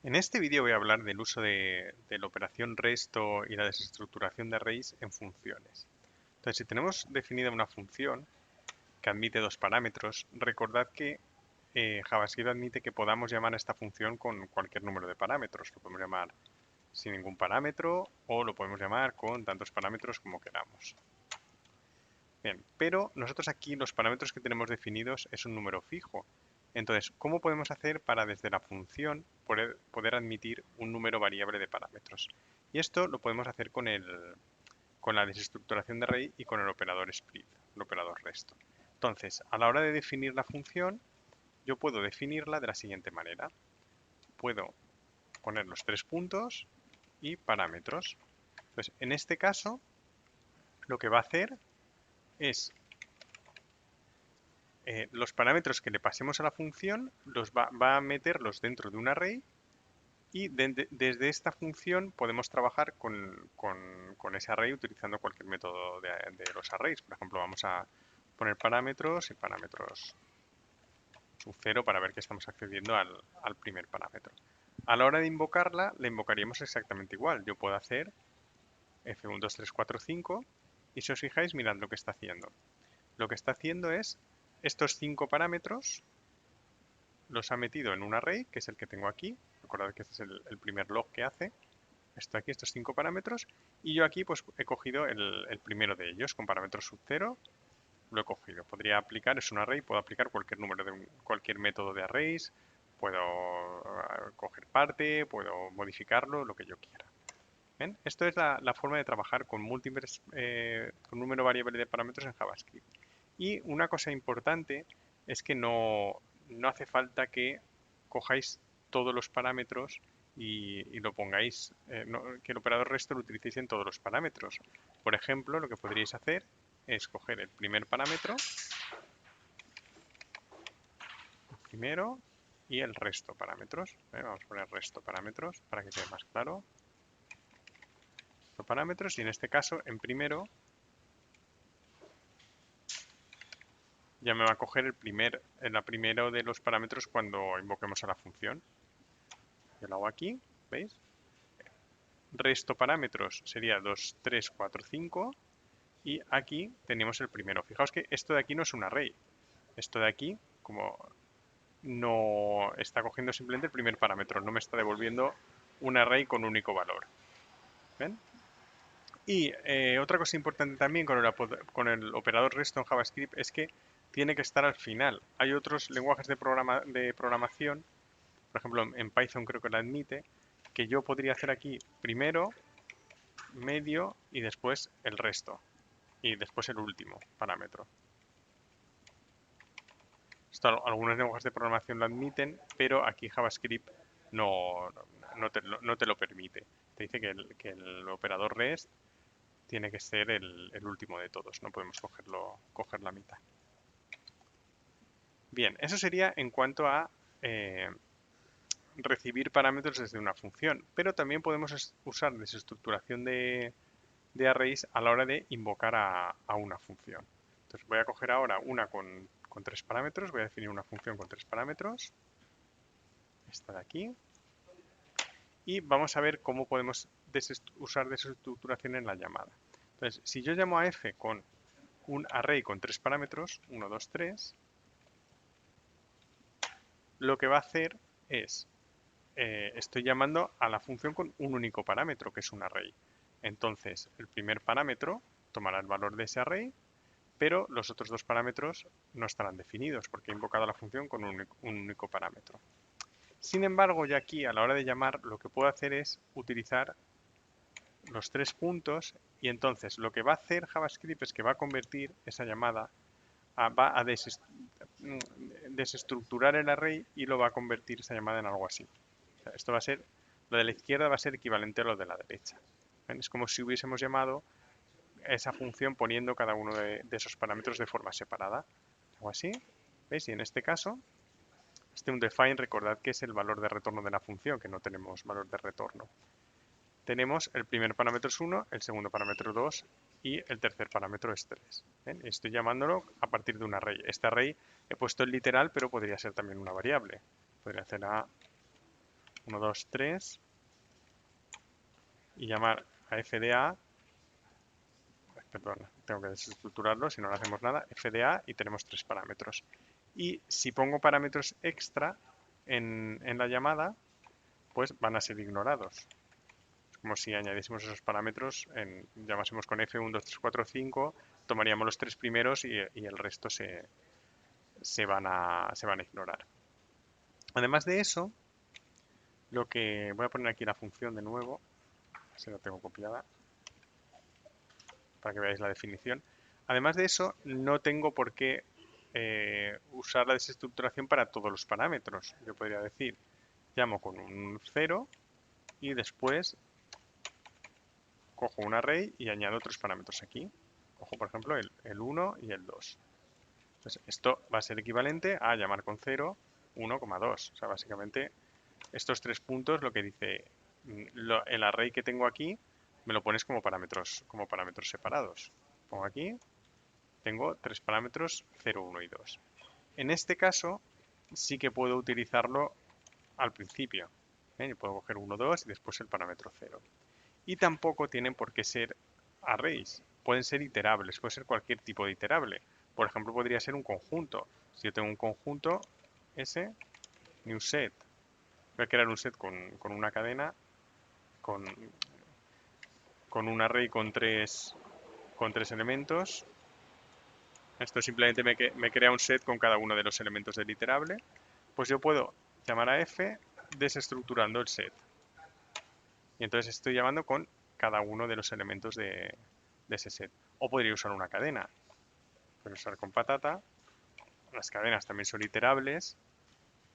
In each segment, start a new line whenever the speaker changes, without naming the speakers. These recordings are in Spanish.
En este vídeo voy a hablar del uso de la operación resto y la desestructuración de arrays en funciones. Entonces, si tenemos definida una función que admite dos parámetros, recordad que JavaScript admite que podamos llamar a esta función con cualquier número de parámetros. Lo podemos llamar sin ningún parámetro o lo podemos llamar con tantos parámetros como queramos. Bien, pero nosotros aquí los parámetros que tenemos definidos es un número fijo. Entonces, ¿cómo podemos hacer para desde la función poder admitir un número variable de parámetros? Y esto lo podemos hacer con la desestructuración de array y con el operador split, el operador resto. Entonces, a la hora de definir la función, yo puedo definirla de la siguiente manera. Puedo poner los tres puntos y parámetros. Entonces, en este caso, lo que va a hacer es los parámetros que le pasemos a la función va a meterlos dentro de un array y desde esta función podemos trabajar con ese array utilizando cualquier método de los arrays. Por ejemplo, vamos a poner parámetros y parámetros sub 0 para ver que estamos accediendo al primer parámetro. A la hora de invocarla, la invocaríamos exactamente igual. Yo puedo hacer f1, 2, 3, 4, 5 y si os fijáis, mirad lo que está haciendo. Lo que está haciendo es estos 5 parámetros los ha metido en un array, que es el que tengo aquí. Recordad que este es el primer log que hace. Esto aquí, estos 5 parámetros. Y yo aquí pues he cogido el primero de ellos con parámetros sub 0. Lo he cogido. Podría aplicar, es un array, puedo aplicar cualquier número de cualquier método de arrays. Puedo coger parte, puedo modificarlo, lo que yo quiera. ¿Ven? Esto es la forma de trabajar con múltiples, con número variable de parámetros en JavaScript. Y una cosa importante es que no hace falta que cojáis todos los parámetros y lo pongáis, que el operador resto lo utilicéis en todos los parámetros. Por ejemplo, lo que podríais hacer es coger el primer parámetro, el primero, y el resto parámetros. Vamos a poner resto parámetros para que quede más claro. Resto parámetros y en este caso, en primero, ya me va a coger el primero de los parámetros cuando invoquemos a la función. Yo lo hago aquí, ¿veis? Resto parámetros sería 2, 3, 4, 5 y aquí tenemos el primero. Fijaos que esto de aquí no es un array. Esto de aquí, como no está cogiendo simplemente el primer parámetro, no me está devolviendo un array con único valor. ¿Ven? Y otra cosa importante también con el operador resto en JavaScript es que tiene que estar al final. Hay otros lenguajes de programación, por ejemplo en Python creo que lo admite, que yo podría hacer aquí primero, medio y después el resto. Y después el último parámetro. Esto algunos lenguajes de programación lo admiten, pero aquí JavaScript no te lo permite. Te dice que el operador REST tiene que ser el último de todos, no podemos coger la mitad. Bien, eso sería en cuanto a recibir parámetros desde una función, pero también podemos usar desestructuración de arrays a la hora de invocar a una función. Entonces voy a coger ahora una con 3 parámetros, voy a definir una función con 3 parámetros, esta de aquí, y vamos a ver cómo podemos usar desestructuración en la llamada. Entonces, si yo llamo a f con un array con 3 parámetros, 1, 2, 3, lo que va a hacer es, estoy llamando a la función con un único parámetro, que es un array. Entonces, el primer parámetro tomará el valor de ese array, pero los otros dos parámetros no estarán definidos porque he invocado la función con un único parámetro. Sin embargo, ya aquí a la hora de llamar lo que puedo hacer es utilizar los 3 puntos y entonces lo que va a hacer JavaScript es que va a convertir esa llamada, va a desestructurar el array y lo va a convertir esa llamada en algo así. O sea, esto va a ser, lo de la izquierda va a ser equivalente a lo de la derecha. ¿Ven? Es como si hubiésemos llamado esa función poniendo cada uno de esos parámetros de forma separada. Algo así. ¿Veis? Y en este caso, este unDefine, recordad que es el valor de retorno de la función, que no tenemos valor de retorno. Tenemos el primer parámetro es 1, el segundo parámetro 2 y el tercer parámetro es 3. ¿Ven? Estoy llamándolo a partir de un array. Este array he puesto el literal, pero podría ser también una variable. Podría ser a 1, 2, 3 y llamar a FDA, perdón, tengo que desestructurarlo, si no, no hacemos nada, FDA y tenemos 3 parámetros. Y si pongo parámetros extra en la llamada, pues van a ser ignorados. Es como si añadiésemos esos parámetros, llamásemos con F1, 2, 3, 4, 5, tomaríamos los 3 primeros y el resto se van a ignorar. Además de eso, lo que voy a poner aquí la función de nuevo, si la tengo copiada, para que veáis la definición. Además de eso, no tengo por qué usar la desestructuración para todos los parámetros. Yo podría decir, llamo con un 0 y después cojo un array y añado otros parámetros aquí. Cojo, por ejemplo, el 1 y el 2. Entonces, esto va a ser equivalente a llamar con 0, 1, 2. O sea, básicamente, estos 3 puntos, lo que dice, el array que tengo aquí, me lo pones como parámetros separados. Pongo aquí, tengo 3 parámetros, 0, 1 y 2. En este caso, sí que puedo utilizarlo al principio. Yo puedo coger 1, 2 y después el parámetro 0. Y tampoco tienen por qué ser arrays. Pueden ser iterables, puede ser cualquier tipo de iterable. Por ejemplo, podría ser un conjunto. Si yo tengo un conjunto, S, new set. Voy a crear un set con una cadena, con un array con tres elementos. Esto simplemente me crea un set con cada uno de los elementos del iterable. Pues yo puedo llamar a f desestructurando el set. Y entonces estoy llamando con cada uno de los elementos de ese set. O podría usar una cadena. Puedo usar con patata. Las cadenas también son iterables.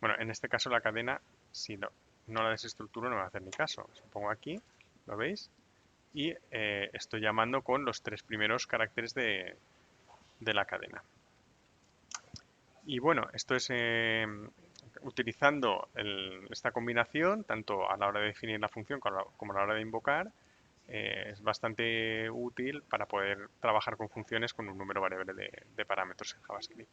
Bueno, en este caso la cadena, si no la desestructuro, no me va a hacer ni caso. Si pongo aquí, ¿lo veis? Y estoy llamando con los 3 primeros caracteres de la cadena. Y bueno, esto es utilizando esta combinación, tanto a la hora de definir la función como a la hora de invocar, es bastante útil para poder trabajar con funciones con un número variable de parámetros en JavaScript.